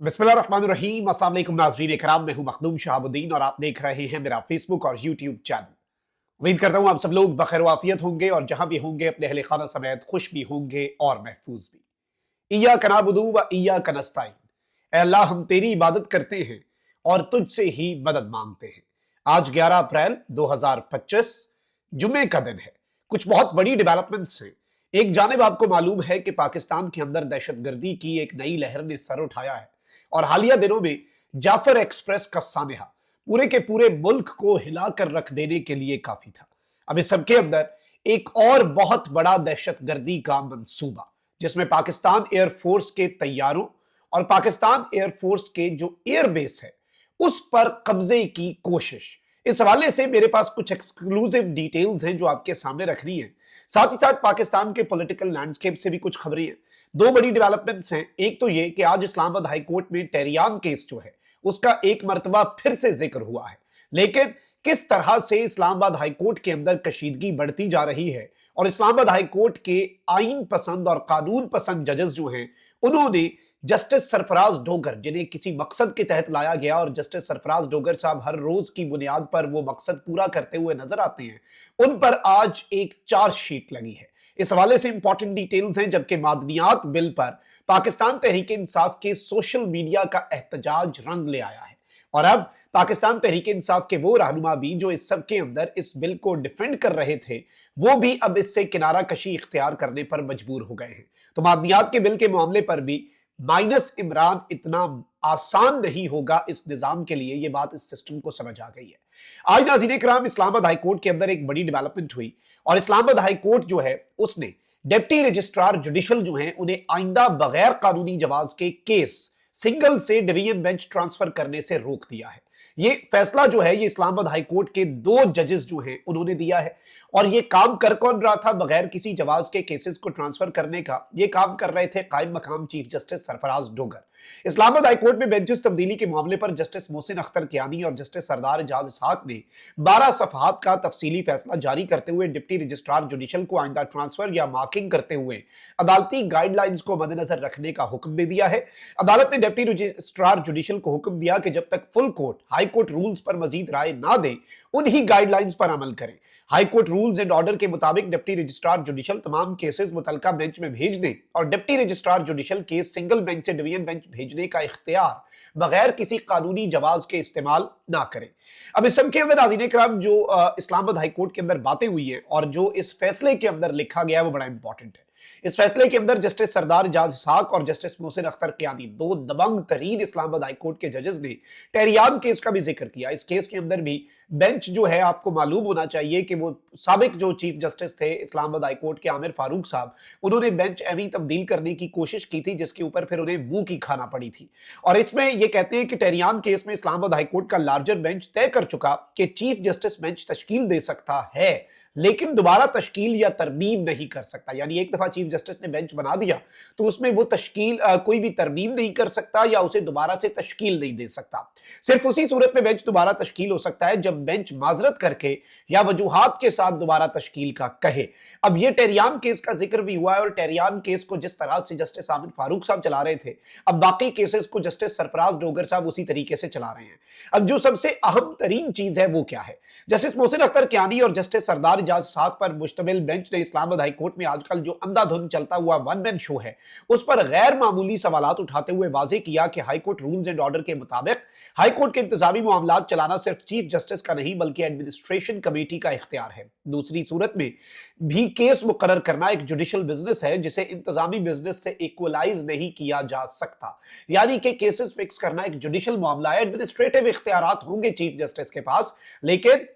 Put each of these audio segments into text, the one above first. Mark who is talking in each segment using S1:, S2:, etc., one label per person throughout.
S1: बिस्मिल्लाहिर्रहमानिर्रहीम। अस्सलाम वालेकुम नाज़रीन इकराम, मैं हूं मखदूम शहाबुद्दीन और आप देख रहे हैं मेरा फेसबुक और यूट्यूब चैनल। उम्मीद करता हूं आप सब लोग बखैर वाफियत होंगे और जहां भी होंगे अपने अहले खाना समेत खुश भी होंगे और महफूज भी। इय्याका नअबुदु व इय्याका नस्तईन। ऐ अल्लाह, हम तेरी इबादत करते हैं और तुझसे ही मदद मांगते हैं। आज 11 अप्रैल 2025 जुम्मे का दिन है। कुछ बहुत बड़ी डेवलपमेंट्स हैं। एक जानिब आपको मालूम है कि पाकिस्तान के अंदर दहशतगर्दी की एक नई लहर ने सर उठाया है और हालिया दिनों में जाफर एक्सप्रेस का सानहा पूरे के पूरे मुल्क को हिलाकर रख देने के लिए काफी था। अब इस सबके अंदर एक और बहुत बड़ा दहशतगर्दी का मंसूबा, जिसमें पाकिस्तान एयरफोर्स के तैयारों और पाकिस्तान एयरफोर्स के जो एयरबेस है उस पर कब्जे की कोशिश। इस हवाले से मेरे पास कुछ एक्सक्लूसिव डिटेल्स हैं जो आपके सामने रखनी है। साथ ही साथ पाकिस्तान के पॉलिटिकल लैंडस्केप से भी कुछ खबरें हैं। दो बड़ी डेवलपमेंट्स हैं। एक तो ये कि आज इस्लामाबाद हाई कोर्ट में टेरियान केस जो है उसका एक मर्तबा फिर से जिक्र हुआ है, लेकिन किस तरह से इस्लामाबाद हाई कोर्ट के अंदर कशीदगी बढ़ती जा रही है और इस्लामाबाद हाई कोर्ट के आईन पसंद और कानून पसंद जजेस जो हैं उन्होंने जस्टिस सरफराज डोगर, जिन्हें किसी मकसद के तहत लाया गया और जस्टिस सरफराज डोगर साहब हर रोज की बुनियाद पर वो मकसद पूरा करते हुए नजर आते हैं, उन पर आज एक चार्जशीट लगी है। इस हवाले से इंपॉर्टेंट डिटेल्स हैं। जबकि मादनियात बिल पर पाकिस्तान तहरीक इंसाफ के सोशल मीडिया का एहतजाज रंग ले आया है और अब पाकिस्तान तहरीक इंसाफ के वो रहनुमा भी जो इस सब के अंदर इस बिल को डिफेंड कर रहे थे, वो भी अब इससे किनारा कशी इख्तियार करने पर मजबूर हो गए हैं। तो मादनियात के बिल के मामले पर भी माइनस इमरान इतना आसान नहीं होगा इस निजाम के लिए, ये बात इस सिस्टम को समझ आ गई है। आज नाज़रीन इकराम, इस्लामाबाद हाई कोर्ट के अंदर एक बड़ी डेवलपमेंट हुई और इस्लामाबाद हाई कोर्ट जो है उसने डिप्टी रजिस्ट्रार जुडिशल जो हैं उन्हें आइंदा बगैर कानूनी जवाज के केस सिंगल से डिवीजन बेंच ट्रांसफर करने से रोक दिया है। ये फैसला जो है ये इस्लामाबाद हाई कोर्ट के दो जजेस जो हैं उन्होंने दिया है और ये काम कर कौन रहा था बगैर किसी जवाज के केसेस को ट्रांसफर करने का? ये काम कर रहे थे कायम मकाम chief justice Sarfaraz Dogar. Islamabad high court में बेंचेस तब्दीली के मामले पर जस्टिस मोहसिन अख्तर कियानी और जस्टिस सरदार एजाज इसहाक ने 12 सफहात का तफसीली फैसला जारी करते हुए डिप्टी रजिस्ट्रार जुडिशल को आइंदा ट्रांसफर या मार्किंग करते हुए अदालती गाइडलाइंस को मद्देनजर रखने का हुक्म दे दिया है। अदालत ने डिप्टी रजिस्ट्रार जुडिशल को हुक्म दिया कि जब तक full court high court rules पर मजीद राय ना दे उन्हीं गाइडलाइंस पर अमल करें। High court rules and order के मुताबिक डिप्टी रजिस्ट्रार जुडिशल तमाम केसेस मुतलका बेंच में भेज दें और deputy registrar judicial case single bench से डिवीजन बेंच भेजने का इख्तियार बगैर किसी कानूनी जवाज के इस्तेमाल ना करें। अब इस सब के अंदर नाज़रीन इकराम जो इस्लामाबाद हाई कोर्ट के अंदर बातें हुई हैं और जो इस फैसले के अंदर लिखा गया है वो बड़ा इंपॉर्टेंट है। इस फैसले के अंदर जस्टिस सरदार एजाज इसहाक और जस्टिस मोहसिन अख्तर कियानी, दो दबंग तरीन इस्लामाबाद हाई कोर्ट के जजेस ने टेरियान केस का भी जिक्र किया। इस केस के अंदर भी बेंच जो है, आपको मालूम होना चाहिए कि वो साबिक जो चीफ जस्टिस थे इस्लामाबाद हाई कोर्ट के आमिर फारूक साहब, उन्होंने बेंच एवं तब्दील करने की कोशिश की थी जिसके ऊपर फिर उन्हें मुंह की खाना पड़ी थी। और इसमें ये कहते हैं कि टेरियान केस में इस्लामाबाद हाई कोर्ट का लार्जर बेंच तय कर चुका कि चीफ जस्टिस बेंच तश्कील दे सकता है लेकिन दोबारा तश्कील या तरमीम नहीं कर सकता। यानी एक दफा चीफ जस्टिस ने बेंच बना दिया तो उसमें वो तश्कील कोई भी तरमीम नहीं कर सकता या उसे दोबारा से तश्कील नहीं दे सकता। सिर्फ उसी सूरत में बेंच दोबारा तश्कील हो सकता है जब बेंच माजरत करके या वजूहात के साथ दोबारा तश्कील का कहे। अब ये टेरियान केस का जिक्र भी हुआ है और टेरियान केस को जिस तरह से जस्टिस आमिर फारूक साहब चला रहे थे, अब बाकी केसेस को जस्टिस सरफराज डोगर साहब उसी तरीके से चला रहे हैं। अब जो सबसे अहम तरीन चीज है वो क्या है? जस्टिस मोहसिन अख्तर कियानी और जस्टिस सरदार एजाज इसहाक पर मुश्तमिल बेंच ने इस्लामाबाद हाई कोर्ट में आजकल जो अंधाधुंध चलता हुआ वन मैन शो है उस पर गैर मामूली सवालात उठाते हुए वाजे किया कि high court rules and order के मुताबिक हाई कोर्ट के इंतजामी मामलात चलाना सिर्फ चीफ जस्टिस का नहीं बल्कि एडमिनिस्ट्रेशन कमेटी का इख्तियार है। दूसरी सूरत में भी केस मुकर्रर करना एक जुडिशल बिजनेस है जिसे इंतजामी बिजनेस से इक्वलाइज नहीं किया जा सकता। यानी कि केसेस फिक्स करना एक जुडिशल मामला है। एडमिनिस्ट्रेटिव इख्तियारात होंगे चीफ जस्टिस के पास, लेकिन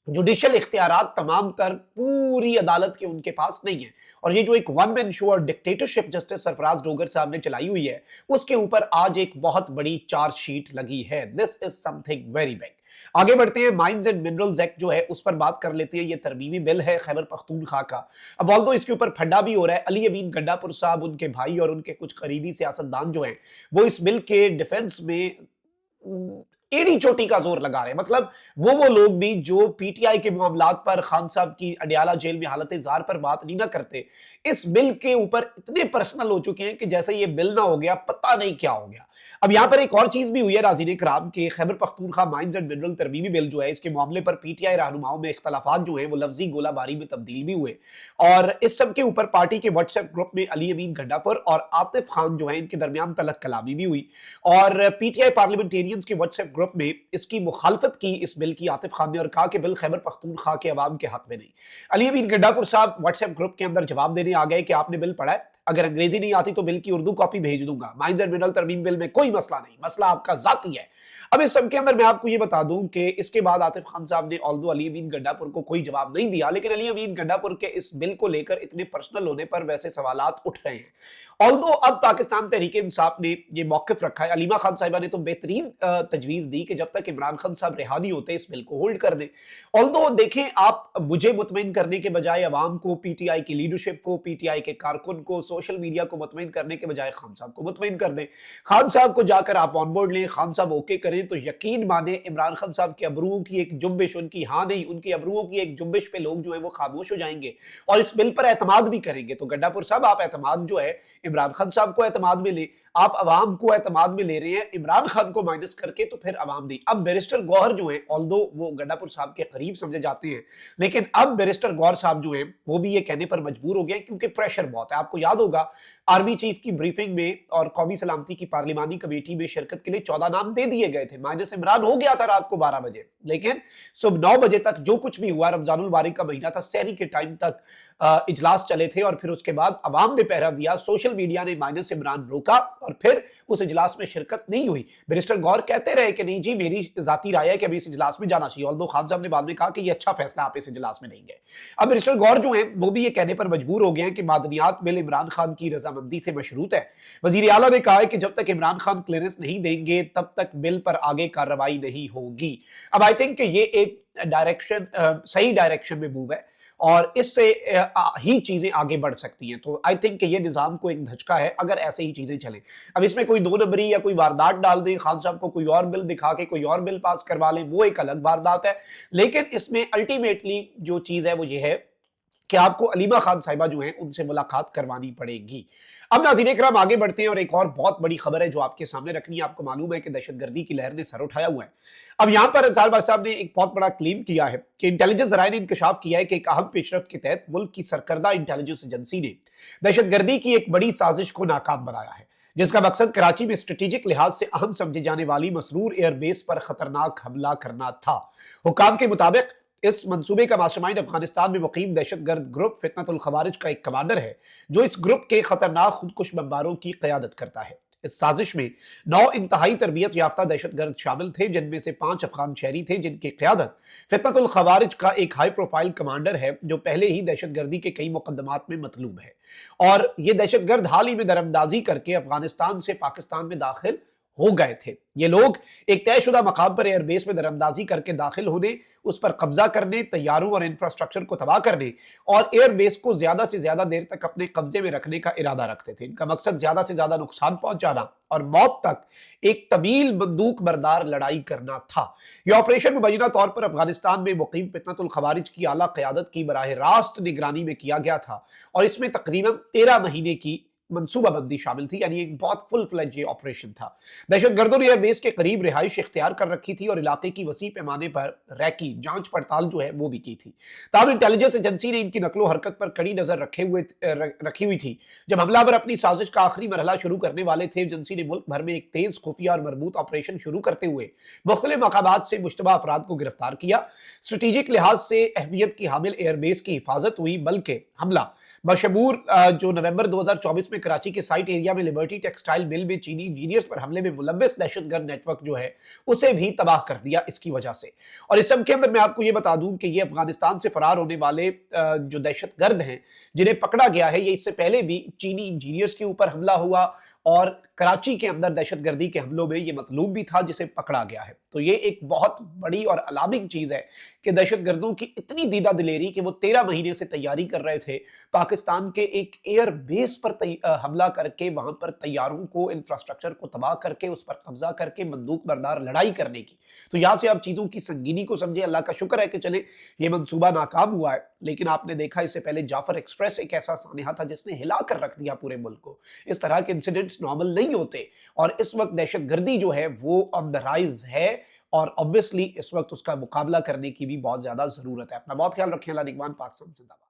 S1: जुडिशल इख्तियारात तमाम तर पूरी अदालत के उनके पास नहीं है। और ये जो एक वन मैन शो और डिक्टेटरशिप जस्टिस सरफराज डोगर साहब ने चलाई हुई है उसके ऊपर आज एक बहुत बड़ी चार्जशीट लगी है। This is something very big. आगे बढ़ते हैं, माइंस एंड मिनरल्स एक्ट जो है उस पर बात कर लेते हैं। ये तरमीमी बिल है खैबर पख्तूनख्वा का। अब ऑल्दो इसके ऊपर फड्डा भी हो रहा है। अली अमीन गंडापुर साहब, उनके भाई और उनके कुछ करीबी सियासतदान जो हैं वो इस बिल के डिफेंस में एड़ी चोटी का जोर लगा रहे हैं। मतलब वो लोग भी जो पीटीआई के मामलात पर खान साहब की अडियाला जेल में हालत जार पर बात नहीं ना करते, इस बिल के ऊपर इतने पर्सनल हो चुके हैं कि जैसे ये बिल ना हो गया पता नहीं क्या हो गया। अब यहां पर एक और चीज भी हुई है नाज़रीन इकराम के Khyber Pakhtunkhwa mines and mineral तरमीमी बिल जो है, इसके मामले पर पीटीआई रहनुमाओं में इख्तलाफात जो है वो लफ्जी गोलाबारी में तब्दील भी हुए और इस सब के ऊपर पार्टी के व्हाट्सएप ग्रुप में अली अमीन गंडापुर और आतिफ खान जो है इनके दरमियान तलक कलामी भी हुई और पीटीआई पार्लियामेंटेरियंस के व्हाट्सएप ग्रुप में इसकी मुखालफत की इस बिल की आतिफ खान ने और कहा कि बिल खैबर पख्तूनख्वा के अवाम के हक में नहीं। अली अमीन गंडापुर साहब व्हाट्सएप ग्रुप के अंदर जवाब देने आ गए कि आपने बिल पढ़ा है, अगर अंग्रेजी नहीं आती तो बिल की उर्दू कॉपी भेज दूंगा, माइंस एंड मिनरल तरमीम बिल में कोई मसला नहीं, मसला आपका जाती है। अब इस सब के अंदर मैं आपको ये बता दूं कि इसके बाद आतिफ खान साहब ने ऑल्दो अली अमीन गंडापुर को कोई जवाब नहीं दिया, लेकिन अली अमीन गंडापुर के इस बिल को लेकर इतने पर्सनल होने पर वैसे सवालात उठ रहे हैं। ऑल्दो अब पाकिस्तान तहरीक इंसाफ ने ये मौकिफ रखा है, अलीमा खान साहिबा ने तो बेहतरीन तजवीज दी कि जब तक इमरान खान साहब रिहा नहीं होते इस बिल को होल्ड कर दें। ऑल्दो देखें, आप मुझे मुतमईन करने के बजाय अवाम को, पीटीआई की लीडरशिप को, पीटीआई के कारकुन को, सोशल मीडिया को मुतमईन करने के बजाय खान साहब को मुतमईन कर दें। खान साहब को जाकर आप ऑन बोर्ड लें, खान साहब ओके करें तो यकीन माने इमरान खान साहब के अबरुओं की एक जुम्बिश, उनकी हाँ नहीं उनकी अबरुओं की एक जुम्बिश पे लोग जो है वो खामोश हो जाएंगे और इस बिल पर एतमाद भी करेंगे। तो गंडापुर साहब आप एतमाद जो है इमरान खान साहब को एतमाद में ले, आप अवाम को एतमाद में ले रहे हैं, इमरान खान को माइनस करके, तो फिर अवाम नहीं। अब बैरिस्टर गौहर जो है, ऑल्दो वो गंडापुर साहब के करीब समझे जाते हैं, लेकिन अब बैरिस्टर गौहर साहब जो है वो भी ये कहने पर मजबूर हो गए क्योंकि प्रेशर बहुत है। आपको याद होगा आर्मी चीफ की ब्रीफिंग में और कौमी सलामती की पार्लिमानी कमेटी में शिरकत के लिए 14 नाम दे दिए गए थे, माइनस इमरान हो गया था रात को 12 बजे, लेकिन सुबह 9 बजे तक जो कुछ भी हुआ, रमजानुल बारिक का महीना था, सहरी के टाइम तक इजलास चले थे और फिर उसके बाद अवाम ने पहरा दिया, सोशल मीडिया ने माइनस इमरान रोका और फिर उस इजलास में शिरकत नहीं हुई। बैरिस्टर गौर कहते रहे कि नहीं जी मेरी जाती राय है कि अभी इस इजलास में जाना चाहिए, ऑल्दो खान साहब ने बाद में कहा कि ये अच्छा फैसला, आप इस इजलास में नहीं गए। अब बैरिस्टर गौर जो है वो भी ये कहने पर मजबूर हो गए हैं कि मादनियात बिल इमरान खान की रजामंदी से मशरूत है। वजीर आला ने कहा है कि जब तक इमरान खान क्लियरेंस नहीं देंगे तब तक बिल पर आगे कार्रवाई नहीं होगी। अब आई थिंक ये एक डायरेक्शन सही डायरेक्शन में मूव है और इससे ही चीजें आगे बढ़ सकती हैं। तो आई थिंक ये निजाम को एक धचका है अगर ऐसे ही चीजें चलें। अब इसमें कोई दो नंबरी या कोई वारदात डाल दें, खान साहब को कोई और बिल दिखा के कोई और बिल पास करवा लें, वो एक अलग वारदात है, लेकिन इसमें अल्टीमेटली जो चीज है वो ये है कि आपको अलीमा खान साहिबा जो हैं उनसे मुलाकात करवानी पड़ेगी। अब नाज़रीन इकराम आगे बढ़ते हैं और एक और बहुत बड़ी खबर है जो आपके सामने रखनी है। आपको मालूम है कि दहशतगर्दी की लहर ने सर उठाया हुआ है। अब यहां पर अंसार भाई साहब ने एक बहुत बड़ा क्लेम किया है कि इंटेलिजेंस जराये ने इंकशाफ किया है कि एक अहम पेशरफ्त के तहत मुल्क की सरकर्दा इंटेलिजेंस एजेंसी ने दहशतगर्दी की एक बड़ी साजिश को नाकाम बनाया है, जिसका मकसद कराची में स्ट्रेटेजिक लिहाज से अहम समझी जाने वाली मसरूर एयरबेस पर खतरनाक हमला करना था। हुकाम के मुताबिक इस मंसूबे का मास्टरमाइंड अफगानिस्तान में मुकीम दहशतगर्द ग्रुप फितनतुल खवारिज का एक कमांडर है जो इस ग्रुप के खतरनाक खुदकुश बमबारों की क़यादत करता है। इस साजिश में 9 इंतहाई तरबियत याफ्ता दहशतगर्द शामिल थे, जिनमें से 5 अफगान शहरी थे, जिनकी क़यादत फितनतुल खवारिज का एक हाई प्रोफाइल कमांडर है जो पहले ही दहशतगर्दी के कई मुकदमात में मतलूब है। और ये दहशतगर्द हाल ही में दरअंदाजी करके अफगानिस्तान से पाकिस्तान में दाखिल हो गए थे। ये लोग एक तयशुदा मकाम पर एयरबेस में दरअंदाजी करके दाखिल होने, उस पर कब्जा करने, तैयारों और इंफ्रास्ट्रक्चर को तबाह करने और एयरबेस को ज्यादा से ज्यादा देर तक अपने कब्जे में रखने का इरादा रखते थे। इनका मकसद ज्यादा से ज्यादा नुकसान पहुंचाना और मौत तक एक तवील बंदूक बरदार लड़ाई करना था। यह ऑपरेशन मुबैना तौर पर अफगानिस्तान में मुकीम फितनतुल खवारिज की आला क़यादत की बराह रास्त निगरानी में किया गया था और इसमें तकरीबन 13 महीने की मंसूबाबंदी शामिल थी, यानी एक बहुत फुल फ्लेज ऑपरेशन था। दहशतगर्दों ने एयरबेस के करीब रिहाइश इख्तियार कर रखी थी और इलाके की वसी पैमाने पर रैकी जांच पड़ताल जो है वो भी की थी। ताहम इंटेलिजेंस एजेंसी ने इनकी नकलो हरकत पर कड़ी नजर रखी हुई थी। जब हमलावर अपनी साजिश का आखिरी मरहला शुरू करने वाले थे, एजेंसी ने मुल्क भर में एक तेज खुफिया और मरबूत ऑपरेशन शुरू करते हुए मुख्तलिफ मकामात से मुश्तबा अफराद को गिरफ्तार किया। स्ट्रेटेजिक लिहाज से अहमियत की हामिल एयरबेस की हिफाजत हुई, बल्कि हमला बशमूर जो नवंबर 2024 में कराची के साइट एरिया में लिबर्टी टेक्सटाइल मिल में चीनी इंजीनियर्स पर हमले में मुलव्वस दहशतगर्द नेटवर्क जो है उसे भी तबाह कर दिया इसकी वजह से। और इस सब के अंदर मैं आपको ये बता दूं कि ये अफगानिस्तान से फरार होने वाले जो दहशतगर्द हैं जिन्हें पकड़ा गया है, ये इससे पहले भी चीनी इंजीनियर्स के ऊपर हमला हुआ اور کراچی کے اندر دہشت گردی کے حملوں میں یہ مطلوب بھی تھا جسے پکڑا گیا ہے۔ تو یہ ایک بہت بڑی اور الارمنگ چیز ہے کہ دہشت گردوں کی اتنی دیدہ دلیری کہ وہ 13 مہینے سے تیاری کر رہے تھے پاکستان کے ایک ایئر بیس پر حملہ کر کے، وہاں پر طیاروں کو، انفراسٹرکچر کو تباہ کر کے، اس پر قبضہ کر کے بندوق بردار لڑائی کرنے کی۔ تو یہاں سے آپ چیزوں کی سنگینی کو سمجھیں۔ اللہ کا شکر ہے کہ چلے یہ منصوبہ ناکام ہوا ہے، لیکن آپ نے دیکھا اس سے پہلے جعفر ایکسپریس ایک ایسا سانحہ تھا جس نے ہلا کر رکھ دیا پورے ملک کو۔ اس طرح کے انسیڈنٹس نارمل نہیں ہوتے، اور اس وقت دہشت گردی جو ہے وہ آن دا رائز ہے، اور obviously اس وقت اس کا مقابلہ کرنے کی بھی بہت زیادہ ضرورت ہے۔ اپنا بہت خیال رکھیں۔ اللہ نگہبان۔ پاکستان زندہ باد۔